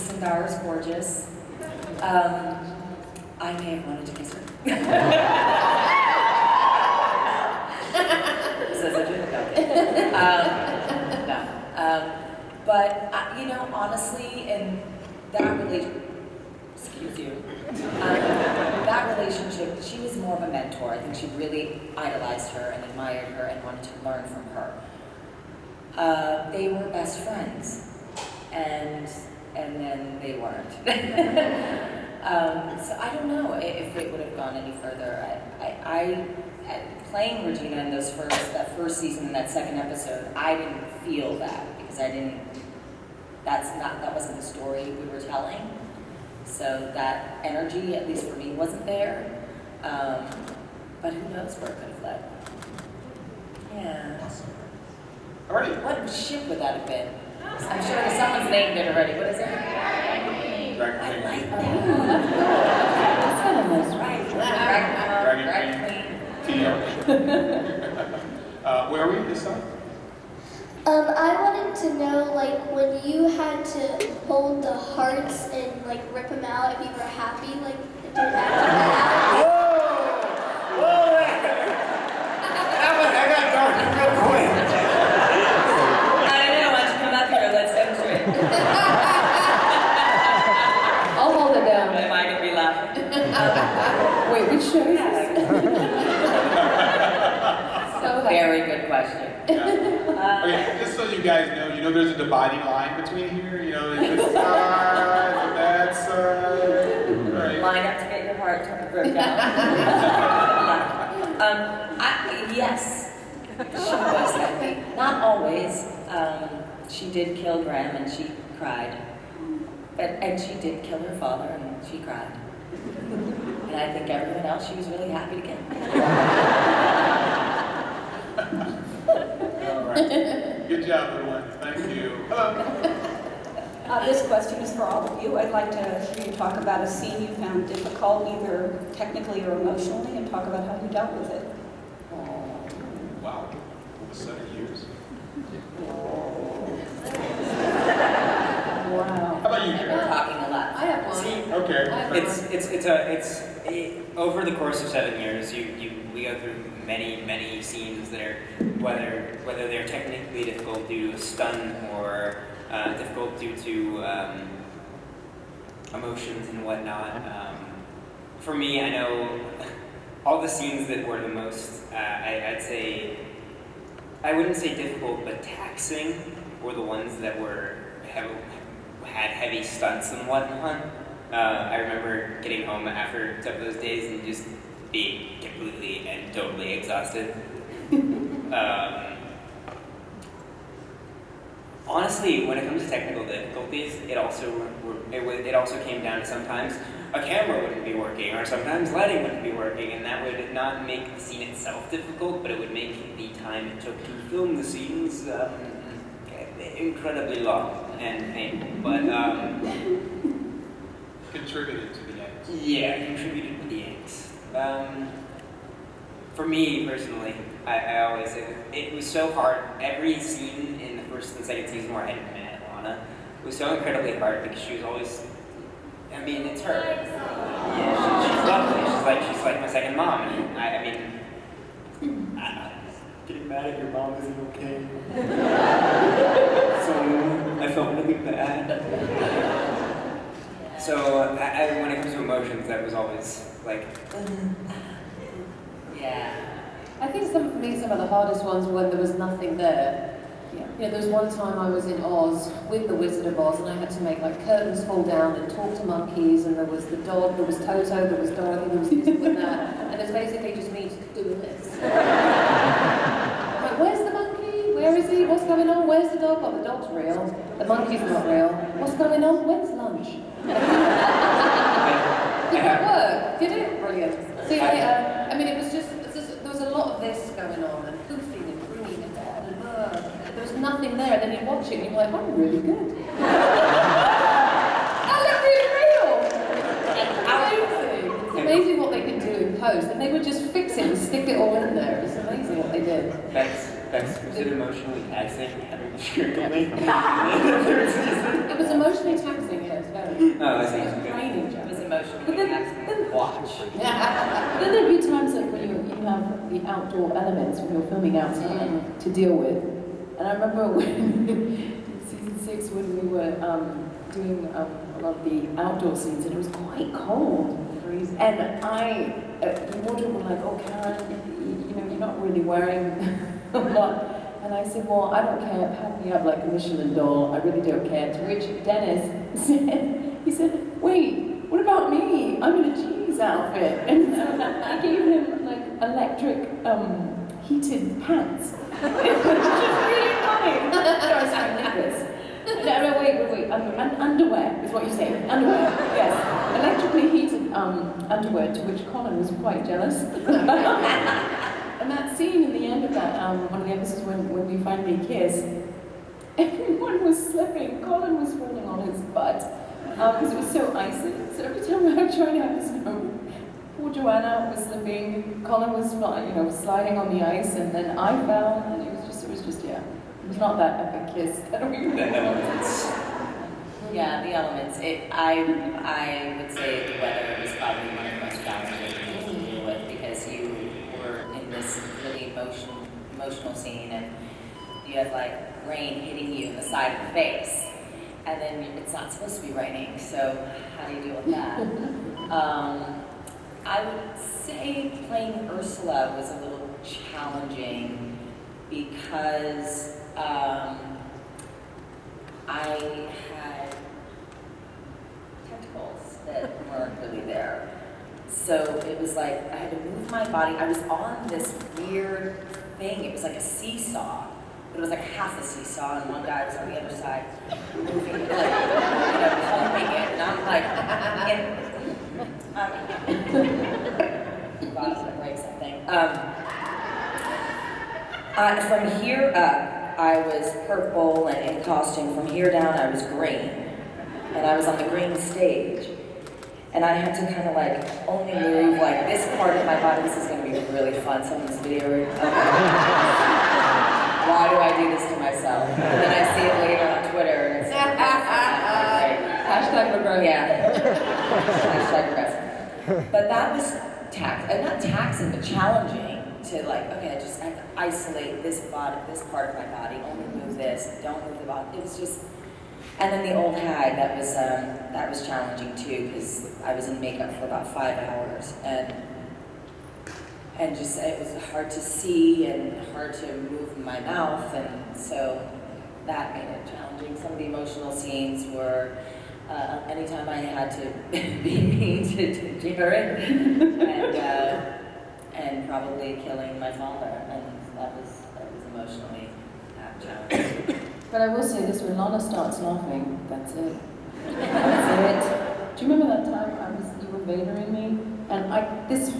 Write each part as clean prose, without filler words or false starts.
Sundar is gorgeous. I may have wanted to kiss her. Says I didn't know. No. But, you know, honestly, in that relationship, excuse you, that relationship, she was more of a mentor. I think she really idolized her and admired her and wanted to learn from her. They were best friends, and then they weren't. So I don't know if it would have gone any further. I playing Regina in that first season and that second episode, I didn't feel that because that wasn't the story we were telling. So that energy, at least for me, wasn't there. But who knows where it could have led. Yeah. Awesome. All right. What ship would that have been? I'm sure someone's named it already. What is it? Dragon I Queen. like that. That's kind of nice, right? Dragon Queen. Where are we this time? I wanted to know, like, when you had to hold the hearts and, like, rip them out, if you were happy, like, did that come out? Whoa! I got dark real quick. I don't know. Why don't you come up here? Let's enter it. I'll hold it down. Am I going to be laughing? Wait, which show is this? So Very good question. Yeah. Okay, just so you guys know, there's a dividing line between here. This side, and that side. Right. Line up to get your heart broken down. Yes, she was happy. Not always. She did kill Graham and she cried. And she did kill her father and she cried. And I think everyone else she was really happy to kill. All right. Good job, little ones. Thank you. Hello. This question is for all of you. I'd like to hear you talk about a scene you found difficult, either technically or emotionally, and talk about how you dealt with it. Wow. 7 years. Wow. How about you, We're Jared? talking a lot. I have one. See, Okay. over the course of 7 years, we go through many scenes that are whether they're technically difficult due to a stun or difficult due to emotions and whatnot. For me, I know all the scenes that were the most, I'd say, I wouldn't say difficult, but taxing were the ones that had heavy stunts and whatnot. I remember getting home after some of those days and just being completely and totally exhausted. Honestly, when it comes to technical difficulties, it also came down to sometimes a camera wouldn't be working, or sometimes lighting wouldn't be working, and that would not make the scene itself difficult, but it would make the time it took to film the scenes incredibly long and painful. But Contributed to the end. yeah, contributed to the angst. For me personally, I always say it was so hard. Every scene in the first and second season where I had met Lana was so incredibly hard because she was always. I mean, it's her. Yeah, she's lovely. She's like my second mom. And getting mad at your mom isn't okay. So I felt really bad. So when it comes to emotions, that was always like. Yeah. I think for me, some of the hardest ones were when there was nothing there. Yeah. There was one time I was in Oz with the Wizard of Oz, and I had to make like curtains fall down and talk to monkeys, and there was the dog, there was Toto, there was Dorothy, there was this and that, and it's basically just me doing this. I'm like, where's the monkey? Where is he? What's going on? Where's the dog? Oh, the dog's real. The monkey's not real. What's going on? When's lunch? Did that work? Did it? Brilliant. See, it was just, there was a lot of this going on, and poofing and bringing and there was nothing there, and then you watch it and you're like, I'm really good. I look really real. It's amazing what they can do in post, and they would just fix it and stick it all in there. It's amazing what they did. Was it emotionally taxing having to shoot me? It was emotionally taxing, yes, Oh, I see. Training It job. was emotionally taxing. Watch. Then there'd be times like when you have the outdoor elements when you're filming outside to deal with. And I remember when in season 6 when we were doing a lot of the outdoor scenes and it was quite cold. And the wardrobe were like, oh Karen, you know, you're not really wearing a lot. And I said, well, I don't care, pack me up like a Michelin doll, I really don't care. To which Dennis said, wait, what about me? I'm in a jeans outfit. And so I gave him like electric heated pants. It was just really funny. Sorry, knickers. No, wait. Underwear is what you say. Underwear, yes. Electrically heated underwear, to which Colin was quite jealous. And that scene in the end of that, one of the episodes when we finally kiss, everyone was slipping. Colin was falling on his butt because it was so icy. So every time I was trying to have this moment, poor Joanna was slipping, Colin was sliding on the ice, and then I fell, and it was just yeah. It was not that epic kiss that we were Yeah, the elements. I would say the weather was probably one of the most challenging things to deal with because you were in this really emotional scene and you have like rain hitting you in the side of the face, and then it's not supposed to be raining. So how do you deal with that? I would say playing Ursula was a little challenging because I had tentacles that weren't really there. So it was like I had to move my body. I was on this weird thing. It was like a seesaw. But it was like half a seesaw, and one guy was on the other side moving it, like, pumping it. And I'm like, God's gonna break something. From here up, I was purple and in costume. From here down, I was green. And I was on the green stage. And I had to kind of like only move like this part of my body. This is going to be really fun. Someone's video. Why do I do this to myself? And then I see it later on Twitter. And it's like, Hashtag regret. yeah. Hashtag regret. But that was not taxing, but challenging to like, okay, I have to isolate this part of my body, only move this, don't move the body. It was just, and then the old hag, that was challenging too, because I was in makeup for about 5 hours, and just, it was hard to see and hard to move my mouth, and so that made it challenging. Some of the emotional scenes were, anytime I had to be mean to Jared, and probably killing my father, and that was emotionally challenging. But I will say this, when Lana starts laughing, that's it. That's it. Do you remember that time you were vadering me? And this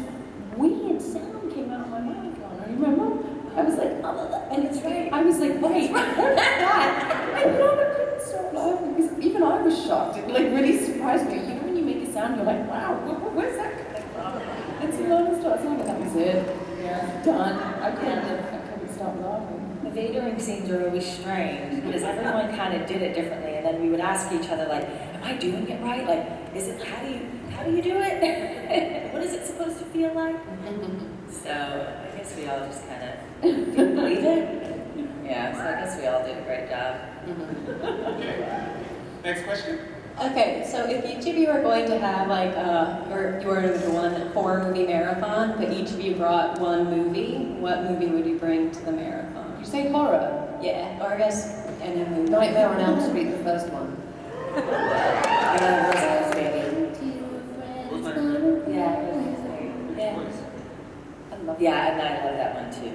weird sound came out of my mouth, Lana, remember? I was like, oh, and it's right. I was like, wait, what is that? And Lana couldn't stop laughing, because even I was shocked. It like really surprised me. You know when you make a sound, you're like, wow, where's that coming from? And so Lana starts laughing, that was it. Yeah, done. I couldn't stop laughing. The vadering scenes are really strange because everyone kind of did it differently, and then we would ask each other like, "Am I doing it right? Like, how do you do it? What is it supposed to feel like?" So I guess we all just kind of didn't believe it. Yeah, so I guess we all did a great job. Okay. Next question. Okay, so if each of you are going to have like you were going to do one horror movie marathon, but each of you brought one movie, what movie would you bring to the marathon? You say horror? Yeah, or I guess any movie. Nightmare on Elm Street, the first one. Rosemary's Baby. Yeah, yeah, and I love that one too.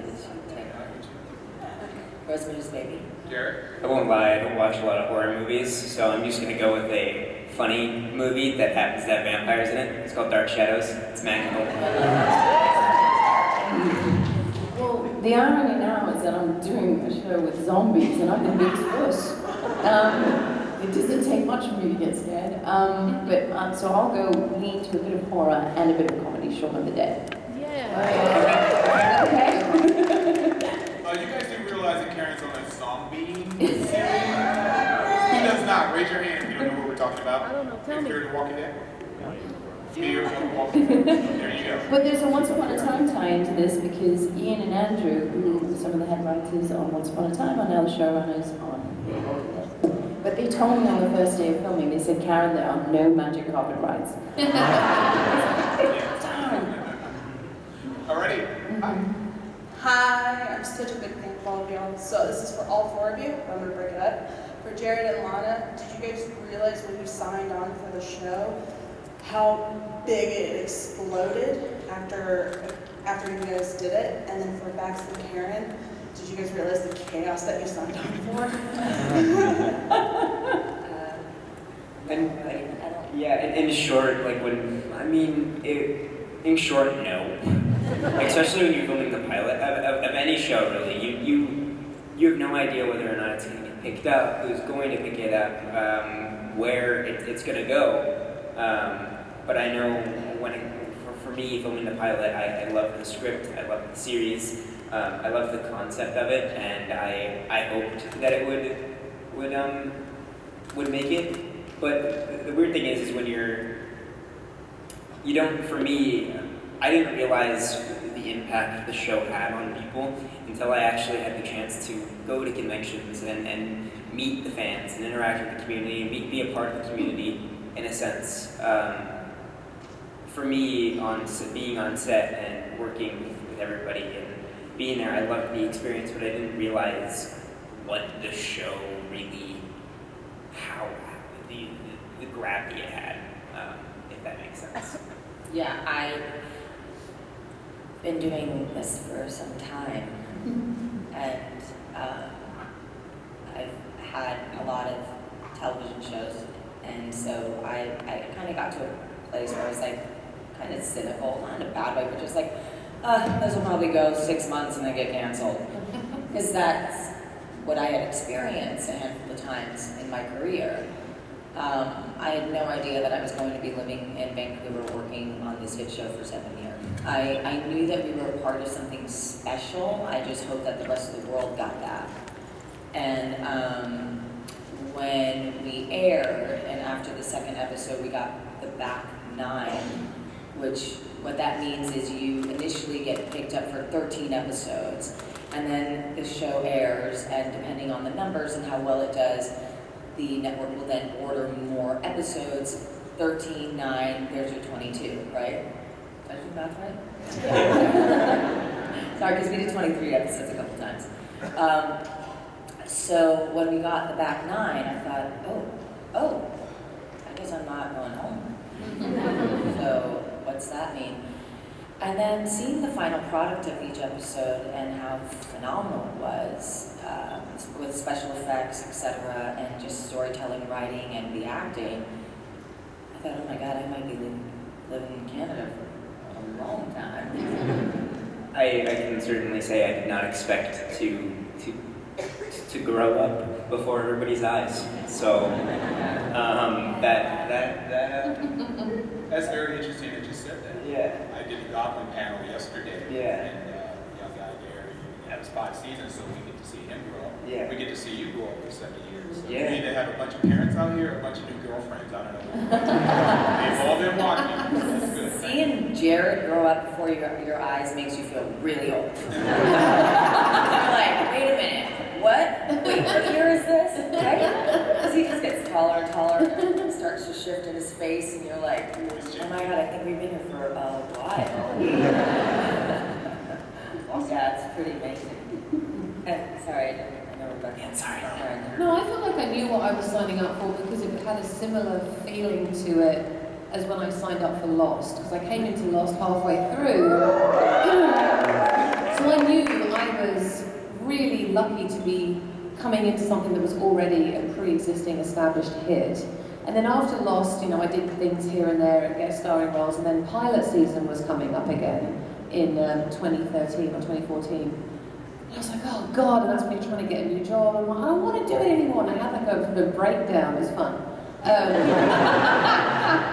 Rosemary's Baby. Garrett? I won't lie, I don't watch a lot of horror movies, so I'm just gonna go with a funny movie that happens to have vampires in it. It's called Dark Shadows. It's magical. Well, the irony now is that I'm doing a show with zombies and I'm the big puss. It doesn't take much for me to get scared. So I'll go lean to a bit of horror and a bit of comedy, Shaun of the Dead. Yeah. Okay. You guys do realize that Karen's on a zombie series? Who does not? Raise your hand if you don't know what we're talking talking about? I don't know, tell me. Fear the Walking Dead? Fear of the Walking Dead. There you go. But there's a Once Upon a Time tie into this because Ian and Andrew, who were some of the head writers on Once Upon a Time, are now the showrunners on Fear the Walking Dead. But they told me on the first day of filming, they said, Karen, there are no magic carpet rides. Alrighty. Hi. Hi, I'm such a big fan of all of y'all. So this is for all four of you, but I'm gonna break it up. For Jared and Lana, did you guys realize when you signed on for the show how big it exploded after you guys did it? And then for Bax and Karen, did you guys realize the chaos that you signed on for? In short, like in short, no. Especially when you're filming the pilot of any show, really. You have no idea whether or not it's going to get picked up, who's going to pick it up, where it's going to go. But I know for me, filming the pilot, I love the script, I love the series, I love the concept of it, and I hoped that it would make it. But the weird thing is when you don't, for me, I didn't realize the impact the show had on people until I actually had the chance to go to conventions and meet the fans and interact with the community and be a part of the community in a sense. For me, being on set and working with everybody and being there, I loved the experience, but I didn't realize what the show really, how the gravity it had, if that makes sense. Yeah, I've been doing this for some time, and I've had a lot of television shows, and so I kind of got to a place where I was like kind of cynical, not in a bad way, but just like, this will probably go 6 months and then get canceled, because that's what I had experienced a handful of times in my career. I had no idea that I was going to be living in Vancouver working on this hit show for 7 years. I knew that we were a part of something special. I just hoped that the rest of the world got that. And when we aired, and after the second episode, we got the back 9, which what that means is you initially get picked up for 13 episodes, and then the show airs, and depending on the numbers and how well it does, the network will then order more episodes. 13, 9, there's your 22, right? Did I do math right? Sorry, because we did 23 episodes a couple times. So when we got the back 9, I thought, oh, I guess I'm not going home. So what's that mean? And then seeing the final product of each episode and how phenomenal it was, with special effects, etc., and just storytelling, writing, and the acting, I thought, oh my God, I might be living in Canada for a long time. I can certainly say I did not expect to grow up before everybody's eyes. So That's very interesting that you said that. Yeah. I did the Goblin panel yesterday. Yeah. And young guy there, that was 5 seasons, so we get to see him grow up. Yeah. We get to see you grow up for 7 years. So Yeah. we either have a bunch of parents out here or a bunch of new girlfriends. I don't know. They've all been watching. That's good. Seeing Jared grow up before your eyes makes you feel really old. You're like, wait a minute, what? Wait, what year is this? Right? Because he just gets taller and taller, and it starts to shift in his face, and you're like, oh my God, I think we've been here for a while. Yeah, it's pretty amazing. Sorry, I know Rebecca. Yeah, sorry. No, I felt like I knew what I was signing up for because it had a similar feeling to it as when I signed up for Lost, because I came into Lost halfway through. So I knew I was really lucky to be coming into something that was already a pre-existing established hit. And then after Lost, I did things here and there and guest starring roles, and then pilot season was coming up again in 2013 or 2014. And I was like, oh God, and that's me trying to get a new job. I'm like, I don't want to do it anymore. And I had like a breakdown. It was fun.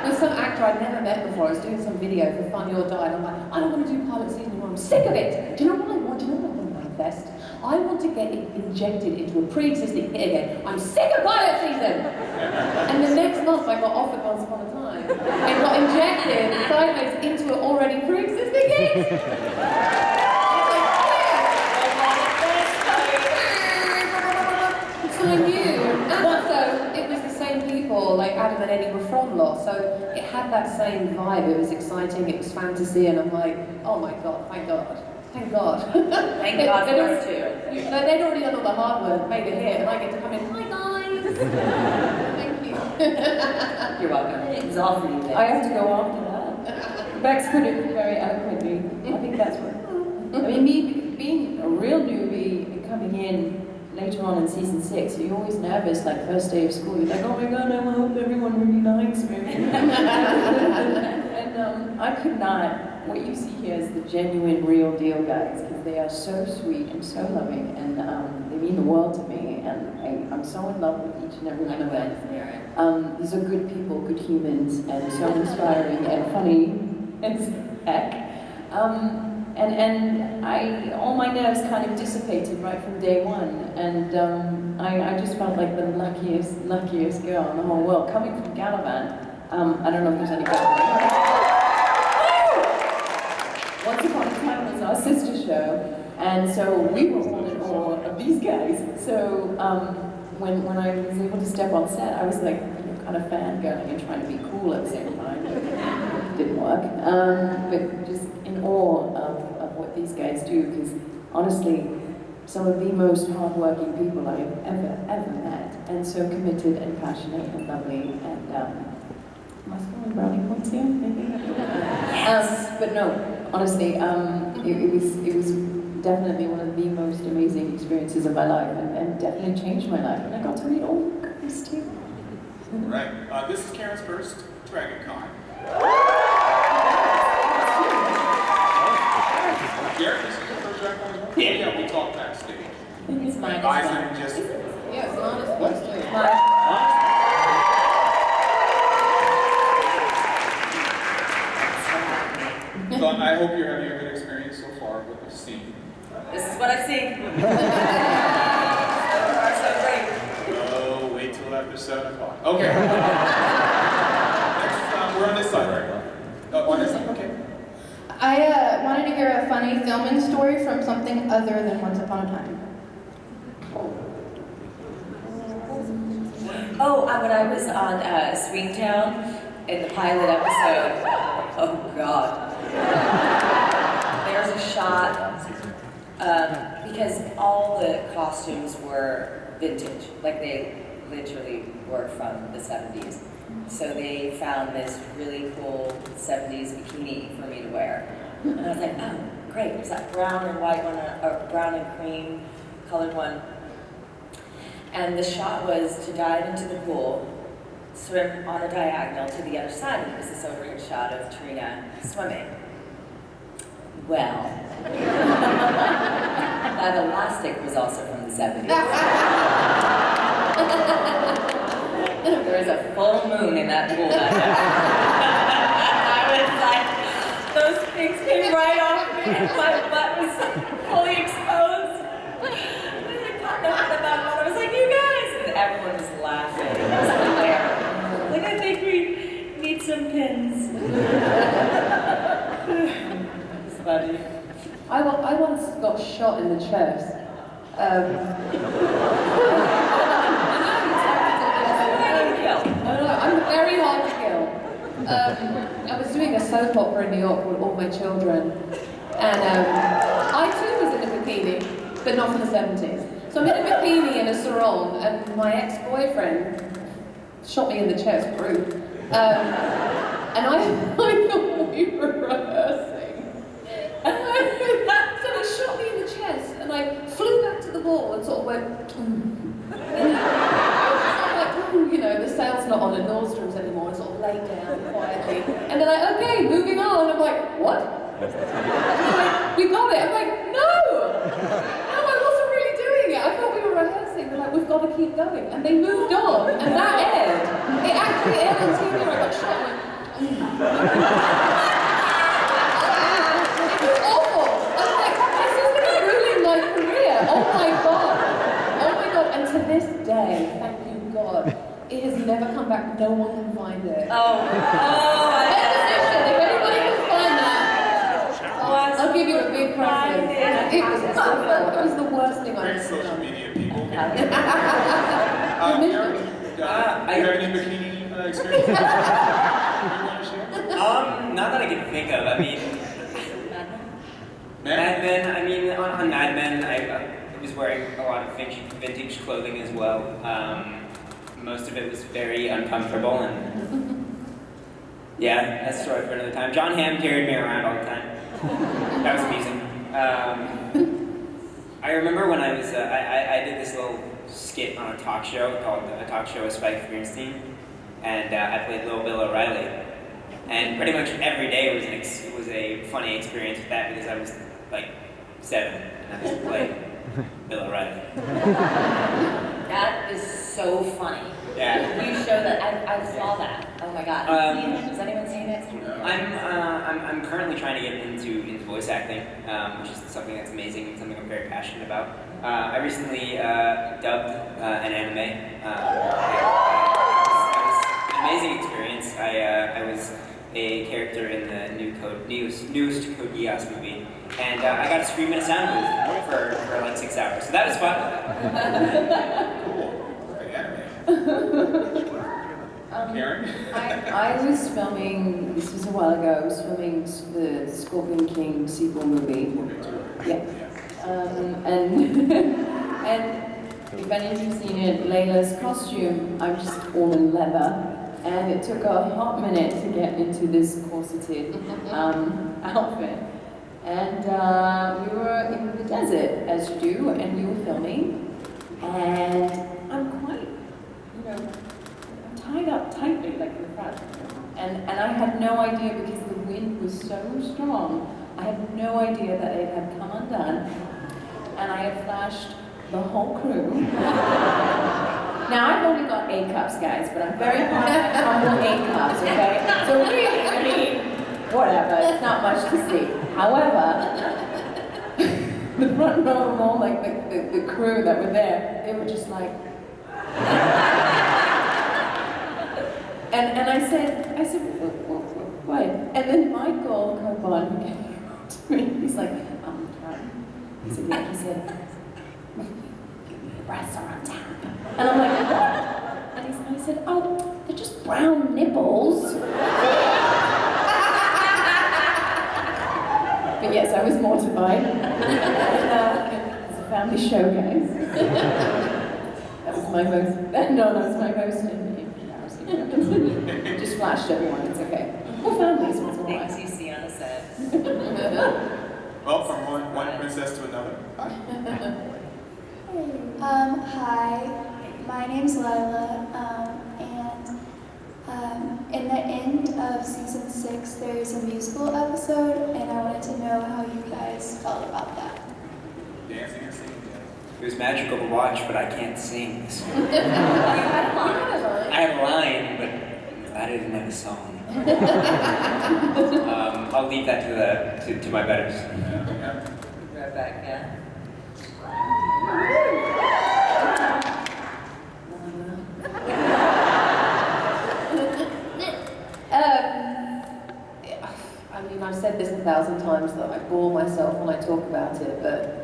With some actor I'd never met before. I was doing some video for Fun Your Die, and I'm like, I don't want to do pilot season anymore. I'm sick of it. Do you know what I want? Do you know what I want? manifest. I want to get it injected into a pre-existing hit again. I'm sick of pilot season! And the next month I got offered Once Upon a Time. It got injected sideways into an already pre-existing hit! So I knew, and also it was the same people, like Adam and Eddie were from Lost, so it had that same vibe. It was exciting, it was fantasy, and I'm like, oh my god, thank God. Thank God. Thank God for us too. They'd already done all the hard work, made it here, and I get to come in, hi guys! Thank you. You're welcome. It was all for you. I have to go after that. Bex put it very eloquently. I think that's what. I mean, me being a real newbie and coming in later on in season 6, you're always nervous, like first day of school, you're like, oh my god, I hope everyone really likes me. And I could not, what you see here is the genuine, real deal guys, because they are so sweet and so loving, and they mean the world to me, and I'm so in love with each and every one of them. These are good people, good humans, and so inspiring and funny as heck. And all my nerves kind of dissipated right from day one, and I just felt like the luckiest girl in the whole world. Coming from Gallivant, I don't know if there's any Gallivant. Once Upon a Time was our sister show, and so we were all in awe of these guys. So when I was able to step on set, I was like, kind of fangirling and trying to be cool at the same time. It didn't work, but just in awe of what these guys do, because honestly, some of the most hardworking people I have ever met, and so committed and passionate and lovely, and am I scoring brownie points here, maybe? But no, honestly, it was definitely one of the most amazing experiences of my life, and definitely changed my life, and I got to meet all the guys too. Right. This is Karen's first DragonCon. Jared, this is your first DragonCon as well? Yeah, we talked backstage. It's mine. Guys, just... Yes, honestly. What? So I hope you're having a good experience so far with the scene. This is what I've seen. So far, so great. Oh, wait till after 7 o'clock. Okay. Next, we're on this side, right? On this side? Okay. I wanted to hear a funny filming story from something other than Once Upon a Time. Oh, when I was on Swingtown in the pilot episode, oh god. There's a shot, because all the costumes were vintage, like they literally were from the 70s. So they found this really cool 70s bikini for me to wear. And I was like, oh, great, there's that brown and white one, or brown and cream colored one. And the shot was to dive into the pool, swim on a diagonal to the other side, and it was this overhead shot of Trina swimming. Well, that elastic was also from the 70s. There was a full moon in that pool that night. I was like, those things came right off me, and my butt was fully exposed. I was like, you guys! And everyone was laughing. It was hilarious. Like, I think we need some pins. It's funny. I once got shot in the chest. I No, I'm very hard to kill. I was doing a soap opera in New York with All My Children, and I too was in a bikini, but not from the 70s. So I'm in a bikini in a sarong, and my ex-boyfriend shot me in the chest, rude. And I thought we were rehearsing. So he shot me in the chest, and I flew back to the ball and sort of went, you know, the sale's not on at Nordstrom's anymore, and sort of laid down quietly. And they're like, okay, moving on. I'm like, what? And they're like, we got it. I'm like, no! No, I wasn't really doing it. I thought we were rehearsing. They're like, we've got to keep going. And they moved on, and that aired. It actually aired on TV where I got shot. It was awful. I was like, this is ruining my career. come back, no one can find it. I If anybody can find that, I'll give you a big present. It was awful. It was the worst thing Great I've social done. media people. Karen, do you have any bikini experience? You want to share? Not that I can think of. I mean, Mad Men. I mean, on Mad Men, I was wearing a lot of vintage clothing as well. Most of it was very uncomfortable, and yeah, that's a story for another time. John Hamm carried me around all the time. That was amusing. I remember when I was, I did this little skit on a talk show called A Talk Show with Spike Fierstein, and I played Little Bill O'Reilly. And pretty much every day was a funny experience with that because I was like 7 and I was playing Bill O'Reilly. That is so funny. Yeah. You show that. I saw that. Oh my god. Has anyone seen it? I'm currently trying to get into voice acting, which is something that's amazing and something I'm very passionate about. I recently dubbed an anime. It was an amazing experience. I was a character in the newest Code Geass movie, and I got to scream in a sound booth for like 6 hours. So that was fun. Cool. Anime. Karen? I was filming, this was a while ago, I was filming the Scorpion King sequel movie. Yeah. And if any of you've seen it, Layla's costume, I'm just all in leather. And it took a hot minute to get into this corseted outfit. And we were in the desert, as you do, and we were filming. And I'm quite, tied up tightly, like in the front. And I had no idea, because the wind was so strong, I had no idea that it had come undone. And I had flashed the whole crew. Now, I've only got A cups, guys, but I'm very proud of my humble A cups, okay? So really, whatever, it's not much to see. However, the front row of all, like, the crew that were there, they were just like... And I said, what? And then Michael Carbon, who came up to me, he's like, Karen. I said, yeah. He said, your breasts are on tap. And I'm like, what? And he said, oh, they're just brown nipples. But yes, I was mortified. It's a family show, guys. That was my most, no, that was my most embarrassing moment. Just flashed everyone, it's okay. We're families, it's all right. Things you see on the set. Well, from one princess to another. Hi, my name's Lila, and in the end of season 6, there's a musical episode, and I wanted to know how you guys felt about that. Dancing and singing. It was magical to watch, but I can't sing. So. You had a line. I have a line, but I didn't have a song. I'll leave that to my betters. Yeah. Right back, yeah. I mean, I've said this 1,000 times that I bore myself when I talk about it, but,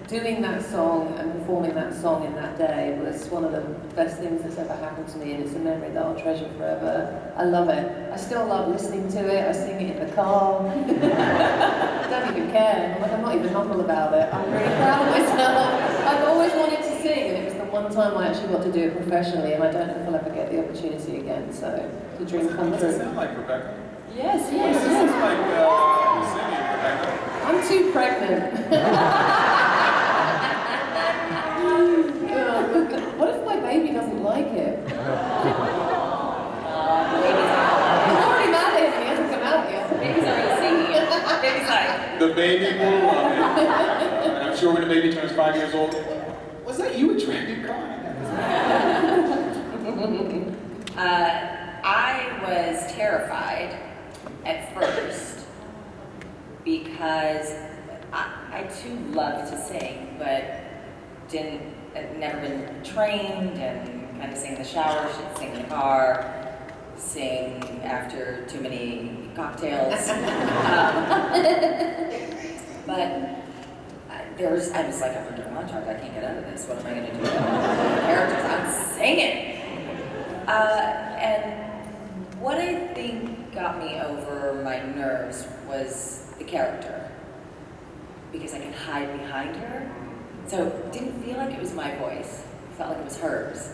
doing that song and performing that song in that day was one of the best things that's ever happened to me, and it's a memory that I'll treasure forever. I love it. I still love listening to it. I sing it in the car. I don't even care. I'm not even humble about it. I'm really proud of myself. I've always wanted to sing, and it was the one time I actually got to do it professionally, and I don't know if I'll ever get the opportunity again, so the dream come What's it true. sound like, Rebecca? Yes. It sounds like singing, Rebecca. I'm too pregnant. What if my baby doesn't like it? The I'm already mad at him, he hasn't come out yet. baby's already singing it. Baby's like, The baby will love it. And I'm sure when the baby turns 5 years old, was that you at DragonCon? I was terrified at first because I too love to sing, but I'd never been trained and had to sing in the shower, she'd sing in the car, sing after too many cocktails. But I was like, I'm under contract, I can't get out of this. What am I going to do? Characters, I'm singing. And what I think got me over my nerves was the character, because I could hide behind her. So it didn't feel like it was my voice. It felt like it was hers.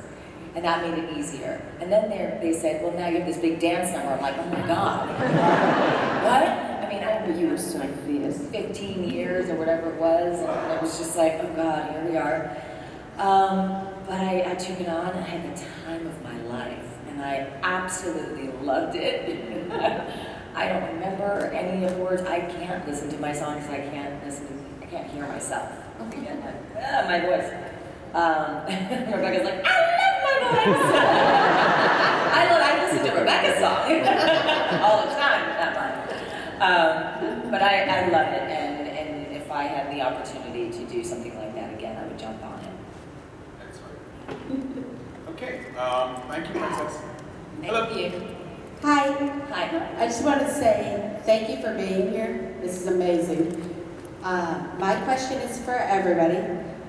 And that made it easier. And then they said, well, now you have this big dance number. I'm like, oh my God. What? I mean, You were so fierce. 15 years or whatever it was, and it was just like, oh God, here we are. But I took it on, and I had the time of my life, and I absolutely loved it. I don't remember any of the words. I can't listen to my songs. I can't hear myself. My voice. Rebecca's like, I love my voice. I listen to Rebecca's song all the time, that one. But I love it, and if I had the opportunity to do something like that again, I would jump on it. Excellent. Okay, thank you, Princess. Thank you. Hi. Hi. I just wanted to say thank you for being here. This is amazing. My question is for everybody.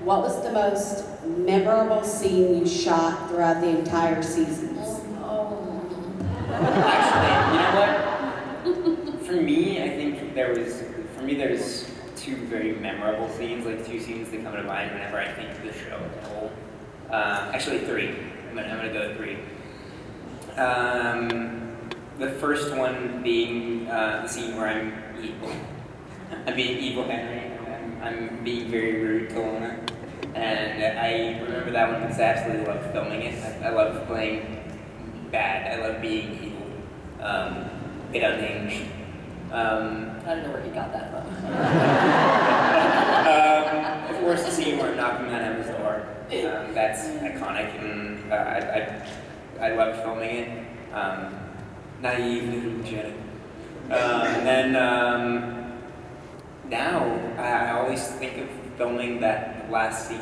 What was the most memorable scene you shot throughout the entire seasons? Actually, you know what? For me, I think there's two very memorable scenes, like two scenes that come to mind whenever I think of the show as a whole. Actually, three. I'm gonna go with three. The first one being the scene where I'm evil. I'm being evil Henry. I'm being very rude to Lana. And I remember that one because I absolutely loved filming it. I love playing bad. I love being evil. Bit unhinged. I don't know where he got that from. Of course, the scene where I'm knocking on Emma's door. That's iconic, and I loved filming it. Naive, energetic. And then now I always think of filming that last scene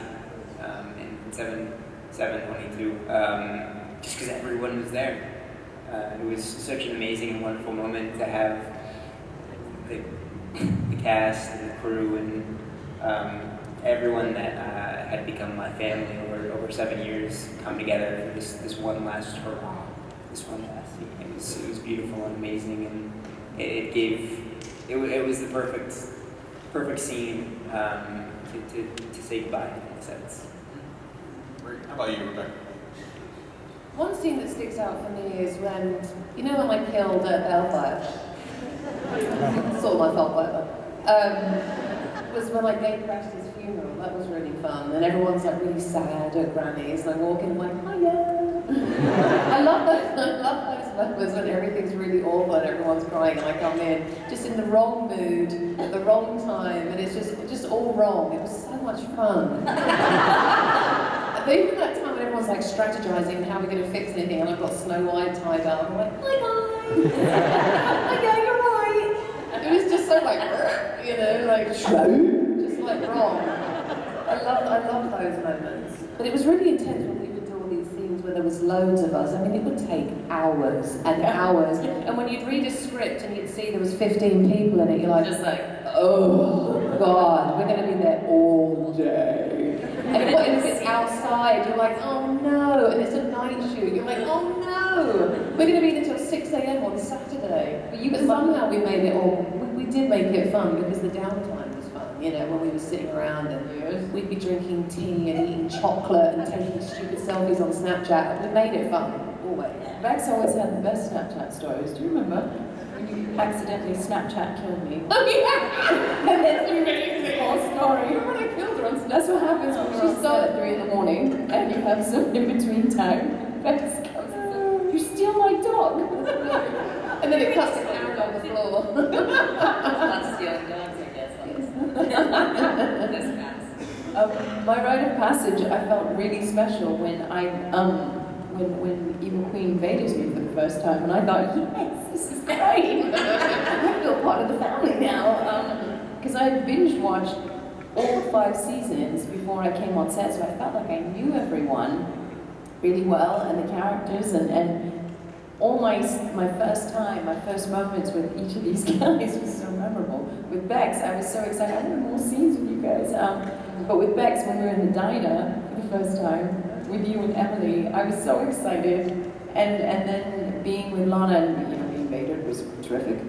in 7/22, just because everyone was there. It was such an amazing and wonderful moment to have the cast and the crew and everyone that had become my family over 7 years come together for this one last hurrah, this one last scene. It was beautiful and amazing, and it was the perfect scene to say goodbye in a sense. Great. How about you, Rebecca? One scene that sticks out for me is when I killed Bellfire. Sort of my fault, whatever. Was when they crashed his funeral. That was really fun, and everyone's really sad at Granny's, and I walk in hiya. I love those moments when everything's really awful and everyone's crying, and I come in just in the wrong mood at the wrong time, and it's just all wrong. It was so much fun. But even that time when everyone's strategizing how we're going to fix anything, and I've got Snow White tied up, I'm like, hi guys, okay, you're right. It was just so just wrong. I love those moments. But it was really intense when we would do all these scenes where there was loads of us. I mean, it would take hours and hours. And when you'd read a script and you'd see there was 15 people in it, you're oh God, we're going to be there all day. And if it's outside, you're like, oh no. And it's a night shoot, you're like, oh no. We're going to be there until 6 a.m. on Saturday. But somehow we made it all, we did make it fun because the downtime was fun. When we were sitting around and we'd be drinking tea and eating chocolate and taking stupid selfies on Snapchat. We made it fun, always. Rex always had the best Snapchat stories. Do you remember? When you accidentally Snapchat killed me. Oh yeah! And then you made the whole story. Remember when I killed her on Snapchat? That's what happens when she started at 3 in the morning and you have some in between time. Rex comes and says, you steal my dog! And then it cuts to Karen on the floor. Not stealing dogs, I guess. My rite of passage, I felt really special when when Evil Queen invaded me for the first time, and I thought, yes, this is great. I feel part of the family now. Because I had binge watched all 5 seasons before I came on set, so I felt like I knew everyone. really well, and the characters, and all my first moments with each of these guys was so memorable. With Bex, I was so excited. I wanted more scenes with you guys. But with Bex, when we were in the diner for the first time, with you and Emily, I was so excited. And then being with Lana and being Vader was terrific.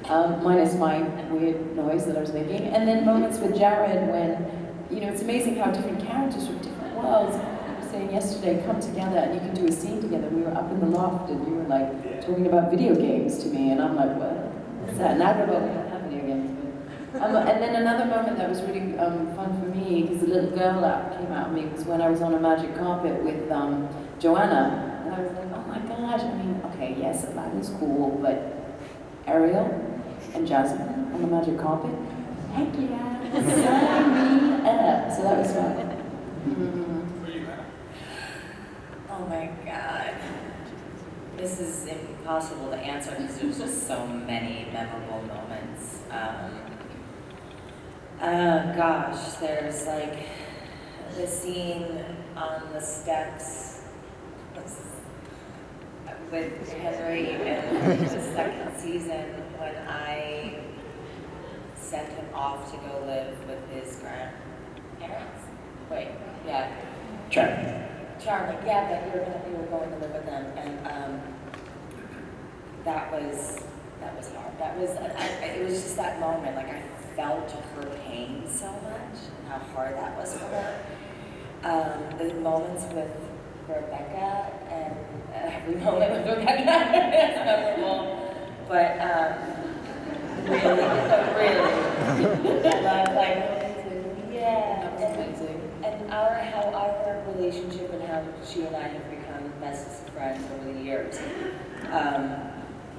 Minus my weird noise that I was making. And then moments with Jared when, it's amazing how different characters from different worlds, I was saying yesterday, come together and you can do a scene together. We were up in the loft and you were like talking about video games to me, and I'm like, what? What's that? And I don't know, we don't have video games. And then another moment that was really fun for me, because the little girl that came out of me, was when I was on a magic carpet with Joanna. And I was like, oh my gosh, okay, yes, Aladdin's cool, but Ariel and Jasmine on the magic carpet, heck yeah, sign me up. So that was fun. Oh my God. This is impossible to answer because there's just so many memorable moments. Gosh, there's like the scene on the steps with Henry in the second season when I sent him off to go live with his grandparents. Wait, yeah. Charming, yeah, but you were going to live with them, and that was hard. It was just that moment, like I felt her pain so much, and how hard that was for her. The moments with Rebecca, and every moment with Rebecca is memorable, but really, yeah, and how our relationship and how she and I have become best friends over the years,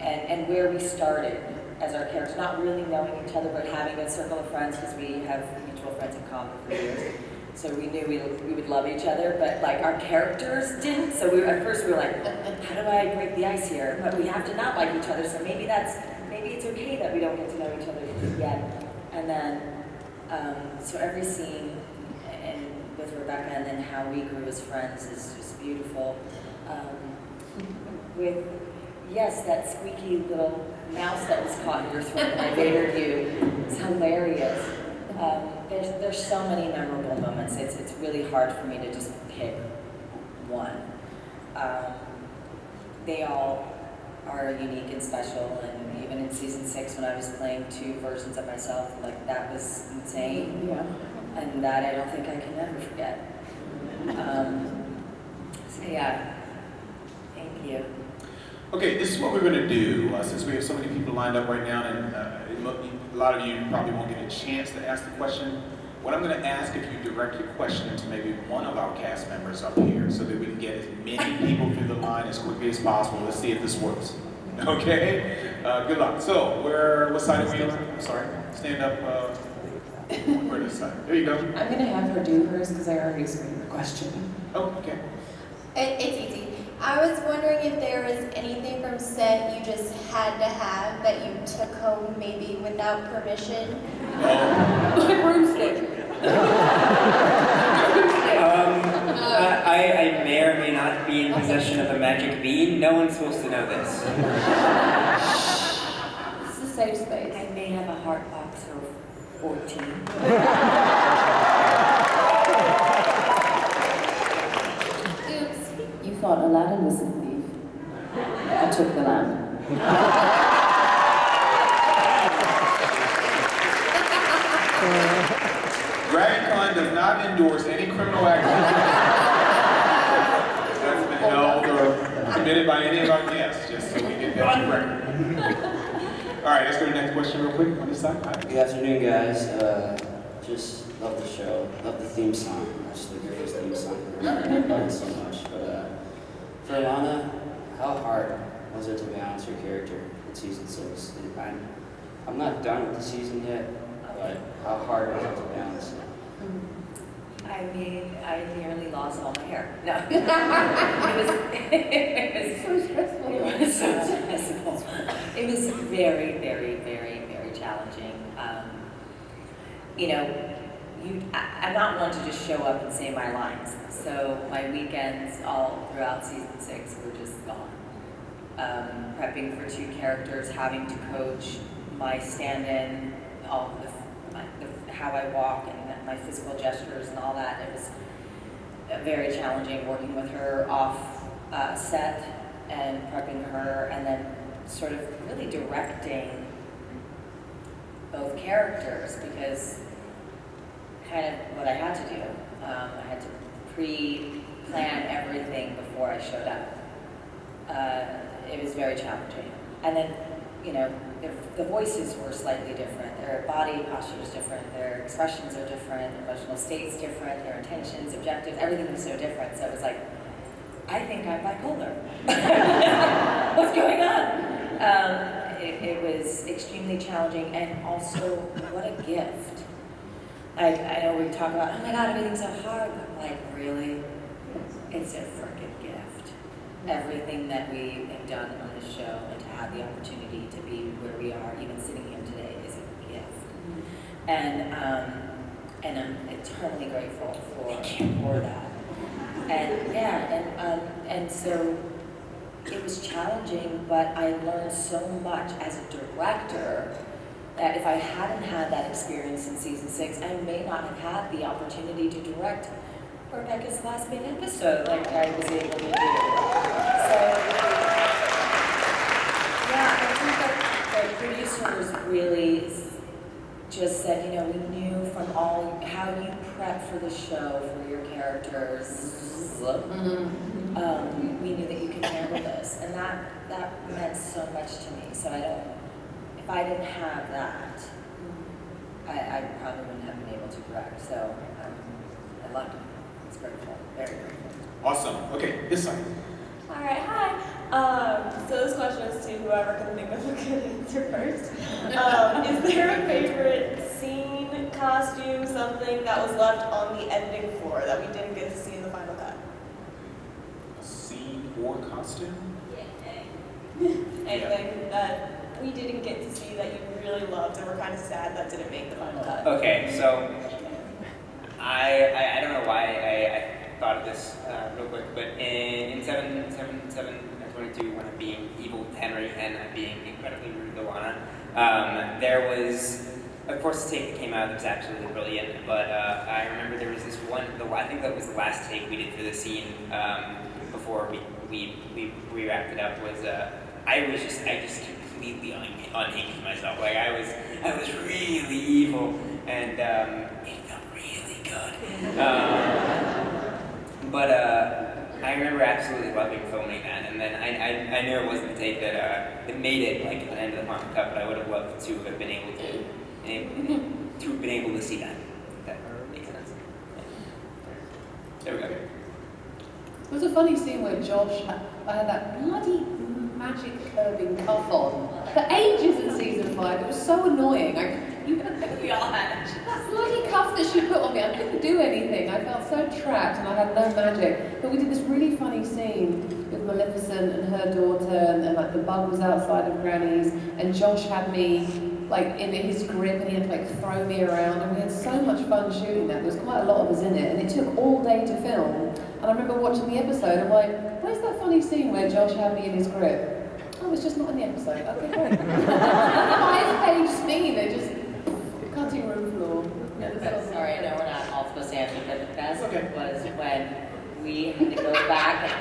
and where we started as our characters, not really knowing each other, but having a circle of friends because we have mutual friends in common for years. So we knew we would love each other, but like our characters didn't. So at first we were like, how do I break the ice here? But we have to not like each other. So maybe it's okay that we don't get to know each other yet. And then so every scene and with Rebecca, and then how we grew as friends is just beautiful. With that squeaky little mouse that was caught in your throat when I dated you, it's hilarious. There's so many memorable moments. It's really hard for me to just pick one. They all are unique and special, and even in season 6 when I was playing 2 versions of myself, like that was insane. Yeah. And that I don't think I can ever forget. So yeah, thank you. Okay, this is what we're going to do, since we have so many people lined up right now, and a lot of you probably won't get a chance to ask the question. What I'm going to ask, if you direct your question to maybe one of our cast members up here, so that we can get as many people through the line as quickly as possible. Let's see if this works. Okay? Good luck. So, what side are we on? I'm sorry. Stand up. Where this side? There you go. I'm going to have her do hers because I already screened the question. Oh, okay. It's easy. I was wondering if there was anything from set you just had to have that you took home maybe without permission. My broomstick. I may or may not be in possession of a magic bean. No one's supposed to know this. It's a safe space. I may have a heart box for 14. You thought Aladdin was a thief. I took the lamp. DragonCon does not endorse any criminal activity that's been held or committed by any of our guests, just so we get that on record. All right, let's go to the next question real quick on this side. Good afternoon, guys. Just love the show, love the theme song. That's the greatest theme song ever. I love it so much. But for Lana, how hard was it to balance your character in season 6? I'm not done with the season yet, but how hard was it to balance? I mean, I nearly lost all my hair. No. It was so stressful. It was so stressful. It was very, very, very, very challenging. I'm not one to just show up and say my lines. So my weekends all throughout season 6 were just gone. Prepping for 2 characters, having to coach my stand-in, all how I walk and my physical gestures and all that. It was very challenging working with her off set and prepping her, and then sort of really directing both characters, because kind of what I had to do. I had to pre-plan everything before I showed up. It was very challenging. And then, you know, the voices were slightly different. Their body posture was different. Their expressions are different. Emotional states different. Their intentions, objectives, everything was so different. So it was like, I think I'm bipolar. What's going on? It was extremely challenging, and also what a gift. I know we talk about, oh my God, everything's so hard. But I'm like, really? It's a freaking gift. Everything that we have done on this show, and to have the opportunity to be where we are, even sitting here today, is a gift. And I'm eternally grateful for that. And yeah, and so it was challenging, but I learned so much as a director that if I hadn't had that experience in season 6, I may not have had the opportunity to direct Rebecca's last big episode like I was able to do. So yeah, I think that the producers really just said, you know, we knew from all how you prep for the show for your characters. We knew that you could handle this, and that meant so much to me. So if I didn't have that, I probably wouldn't have been able to direct. So I loved it. It's grateful, very grateful. Awesome. Okay, this side. All right, hi. So this question is to whoever can think of a good answer first. Is there a favorite scene, costume, something that was left on the editing floor that we didn't get to see in the final cut? A scene or costume? Anything that we didn't get to see that you really loved and were kind of sad that didn't make the final cut? Okay, so I don't know why I thought of this real quick, but in 7/22, when I'm being evil with Henry and I'm being incredibly rude to Lana, there was, of course, the take that came out that was absolutely brilliant, but I remember there was this one, I think that was the last take we did for the scene before we wrapped it up, was I just completely unhinged myself. Like I was really evil, and it felt really good. But I remember absolutely loving filming that, and then I knew it wasn't the take that made it like at the end of the final cut, but I would have loved to have been able to see that. If that makes sense. There we go. It was a funny scene where Josh had that bloody magic curving cuff on for ages in season 5. It was so annoying. We all had that bloody cuff that she put on me. I couldn't do anything. I felt so trapped and I had no magic. But we did this really funny scene with Maleficent and her daughter, and like the bug was outside of Granny's, and Josh had me like in his grip, and he had to like throw me around, and we had so much fun shooting that. There was quite a lot of us in it, and it took all day to film. And I remember watching the episode, I'm like, where's that funny scene where Josh had me in his grip? Oh, it's just not in the episode. Okay, great. 5-page scene, they're just cutting room floor. Sorry, I know we're not all supposed to answer, but the best was when we had to go back and...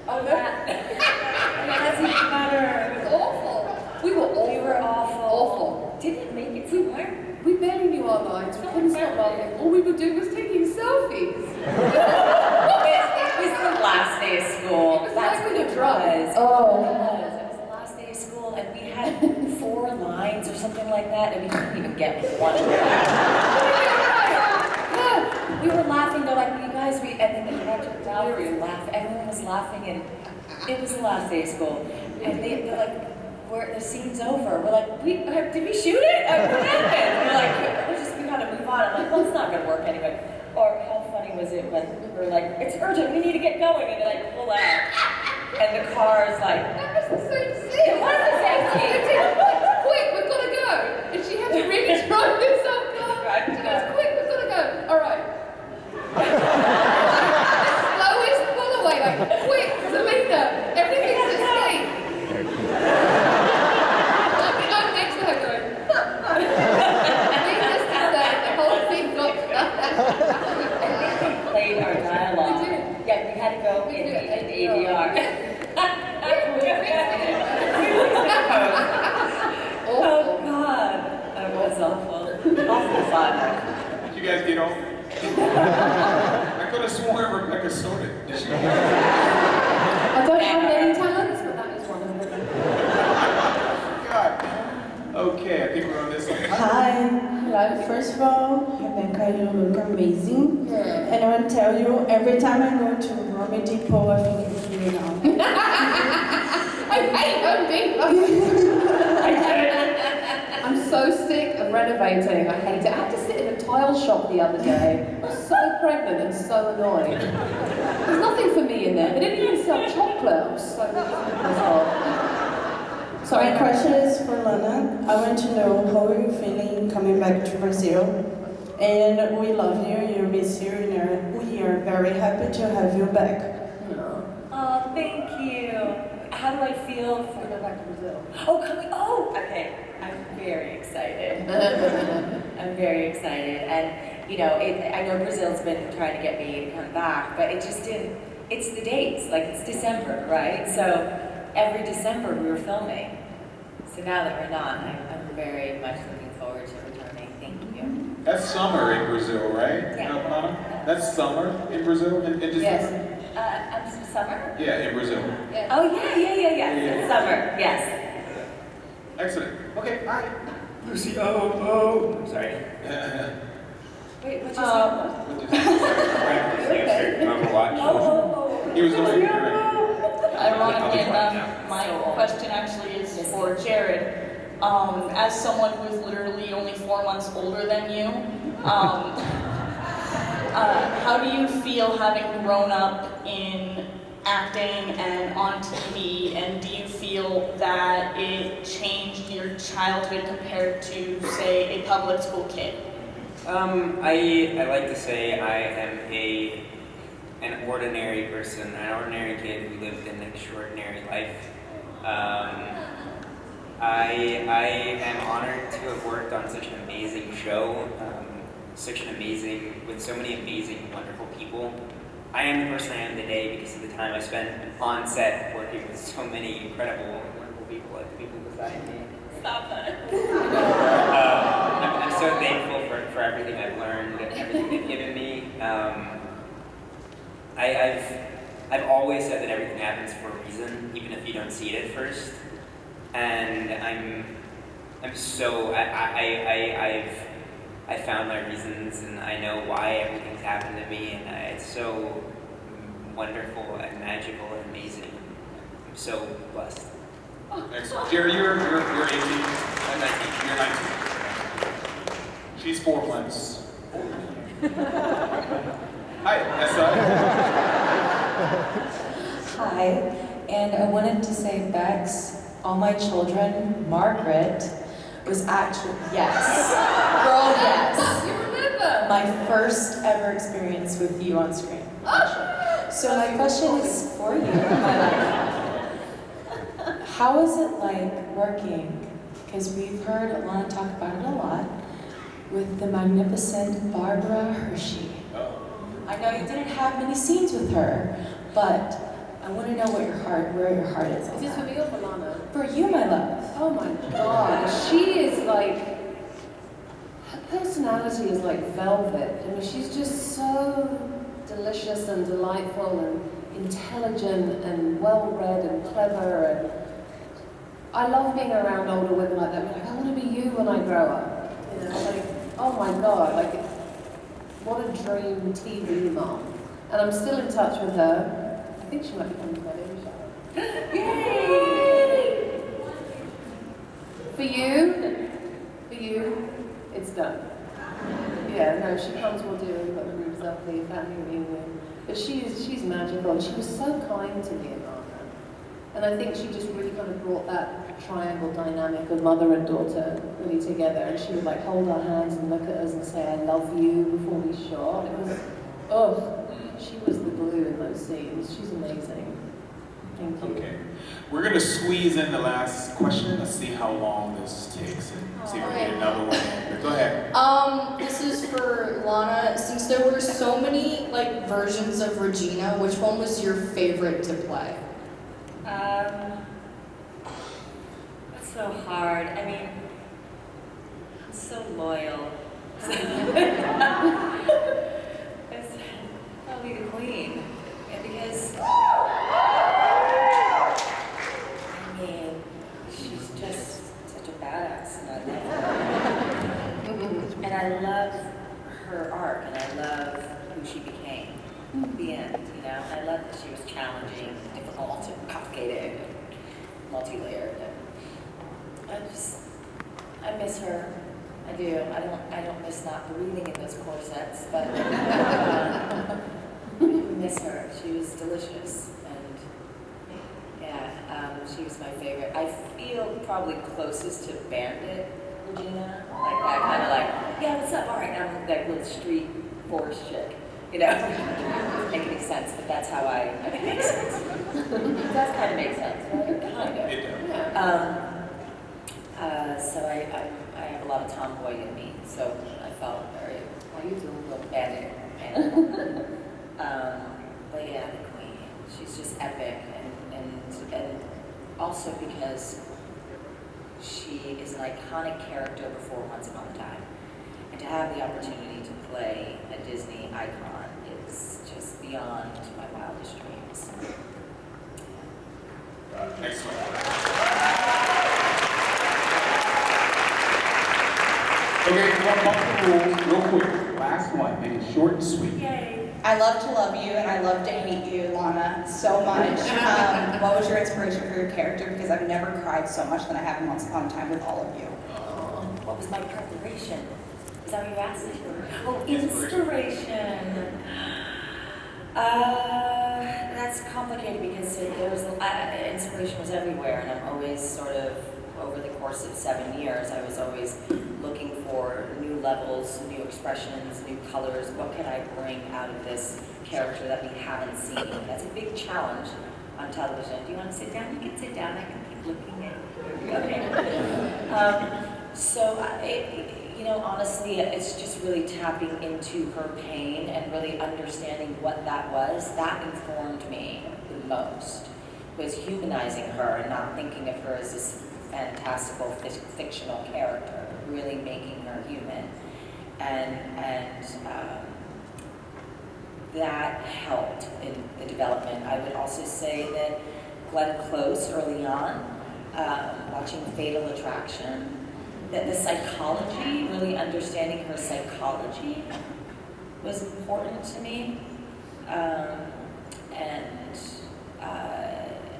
Oh, that's even better. It was awful. We were awful. We were awful. Awful. Didn't make it. We weren't. We barely knew our lines. We couldn't stop laughing. All we were doing was taking selfies. It was the last day of school. It was That's like what we it were drunk. was. Oh. It was the last day of school, and we had 4 lines or something like that, and we couldn't even get one of them. Yeah, we were laughing. They're like, you guys, and then the director Valerie laughed. Everyone was laughing, and it was the last day of school. And they're like, the scene's over. We're like, did we shoot it? What happened? We're like, we gotta move on. I'm like, well, it's not gonna work anyway. Or how funny was it when we're like, it's urgent, we need to get going, and they like pull out, and the car is like, That was the same scene. It was the same scene. Quick, we've got to go. And she had to really try this up. first of all, Rebecca, you look amazing. And I want to tell you, every time I go to Rome Depot, I think it's you now. I'm so sick of renovating. I hate it. I had to sit in a tile shop the other day. I was so pregnant and so annoyed. There's nothing for me in there. They didn't even sell chocolate. I was so pissed off. Sorry. My question is for Lana. I want to know how are you feeling coming back to Brazil? And we love you, you miss you, and we are very happy to have you back. Oh, thank you. How do I feel for Go back to Brazil. Okay. I'm very excited. I'm very excited. And, I know Brazil's been trying to get me to come back, but it just didn't. It's the dates. Like, it's December, right? So every December we were filming. So now that we're not, I'm very much looking forward to returning. Thank you. That's summer in Brazil, right? Yeah. Lana? That's summer in Brazil in December? Yes. Summer? Yeah, in Brazil. Yeah. Oh, yeah. It's summer, yes. Excellent. Okay, all right. Lucy, I'm sorry. Wait, what just happened? He was doing it. Ironically enough, my question actually is for Jared. As someone who is literally only 4 months older than you, how do you feel having grown up in acting and on TV, and do you feel that it changed your childhood compared to, say, a public school kid? I like to say I am an ordinary person, an ordinary kid who lived an extraordinary life. I am honored to have worked on such an amazing show, with so many amazing, wonderful people. I am the person I am today because of the time I spent on set working with so many incredible, wonderful people, like the people beside me. Stop that. I'm so thankful for everything I've learned, everything they've given me. I've always said that everything happens for a reason, even if you don't see it at first. And I've found my reasons, and I know why everything's happened to me, and it's so wonderful and magical and amazing. I'm so blessed. Excellent. Jerry, you're 18. I'm 19. You're 19. She's 4 months older. Hi, Nessa. Hi, and I wanted to say, Bex, all my children, Margaret, was actually, yes, girl, yes. You remember? My first ever experience with you on screen. So my question is for you, my life. How is it like working, because we've heard Lana talk about it a lot, with the magnificent Barbara Hershey? I know you didn't have many scenes with her, but I want to know where your heart is. Is this for me or for Lana? For you, my love. Oh my God, she is like, her personality is like velvet. I mean, she's just so delicious and delightful and intelligent and well-read and clever, and I love being around older women like that. Like, I want to be you when I grow up. You know, like, oh my God, like, what a dream TV mom. And I'm still in touch with her. I think she might be coming to my baby shower. Yay! For you, it's done. Yeah, no, she comes, we'll do a group selfie, family reunion. But she's magical, and she was so kind to me and Lana. And I think she just really kind of brought that triangle dynamic of mother and daughter really together. And she would like hold our hands and look at us and say, I love you before we shot. It was, she was the glue in those scenes. She's amazing. Thank you. Okay. We're going to squeeze in the last question. Let's see how long this takes and see if we get another one in. Go ahead. This is for Lana. Since there were so many like versions of Regina, which one was your favorite to play? That's so hard. I mean, I'm so loyal. It's probably the queen. Yeah, because I mean, she's just such a badass, and I love her. And I love her arc, and I love who she became at the end, you know? I love that she was challenging, difficult, and complicated, and multi-layered. And I miss her. I do. I don't miss not breathing in those corsets, but I miss her. She was delicious, and yeah, she was my favorite. I feel probably closest to Bandit, Regina, like that kind of like, yeah, what's up? All right, I'm that little street forest chick, you know. Doesn't make any sense, but that's how I mean, it makes sense. It does kind of make sense, right? Kind of. It does. Yeah. So I have a lot of tomboy in me, so I felt very, well, you do a little bandit. But yeah, the queen, she's just epic, and also because she is an iconic character before Once Upon a Time. And to have the opportunity to play a Disney icon is just beyond my wildest dreams. Excellent. Okay, multiple rules, real quick. Last one, make it short and sweet. Yay. I love to love you and I love to hate you, Lana, so much. What was your inspiration for your character? Because I've never cried so much than I have in Once Upon a Time with all of you. What was my preparation? Is that what you asked? Oh, inspiration. That's complicated because inspiration was everywhere, and I'm always sort of, over the course of 7 years, I was always looking for new levels, new expressions, new colors. What can I bring out of this character that we haven't seen? That's a big challenge on television. Do you want to sit down? You can sit down. I can keep looking at you. Okay. You know, honestly, it's just really tapping into her pain and really understanding what that was. That informed me the most, was humanizing her and not thinking of her as this fantastical fictional character, really making her human. And that helped in the development. I would also say that Glenn Close early on, watching Fatal Attraction, that the psychology, really understanding her psychology was important to me.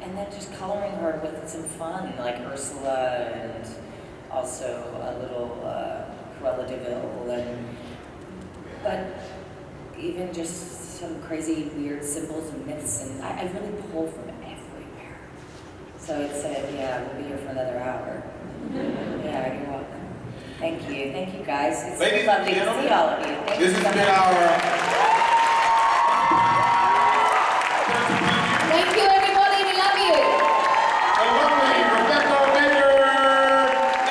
And then just coloring her with some fun, like Ursula, and also a little Cruella de Vil, but even just some crazy weird symbols and myths, and I really pull from everywhere. So it's yeah, we'll be here for another hour. Yeah, you're welcome. Thank you guys. It's Ladies lovely and to see all of you. Thank this you has so been much. our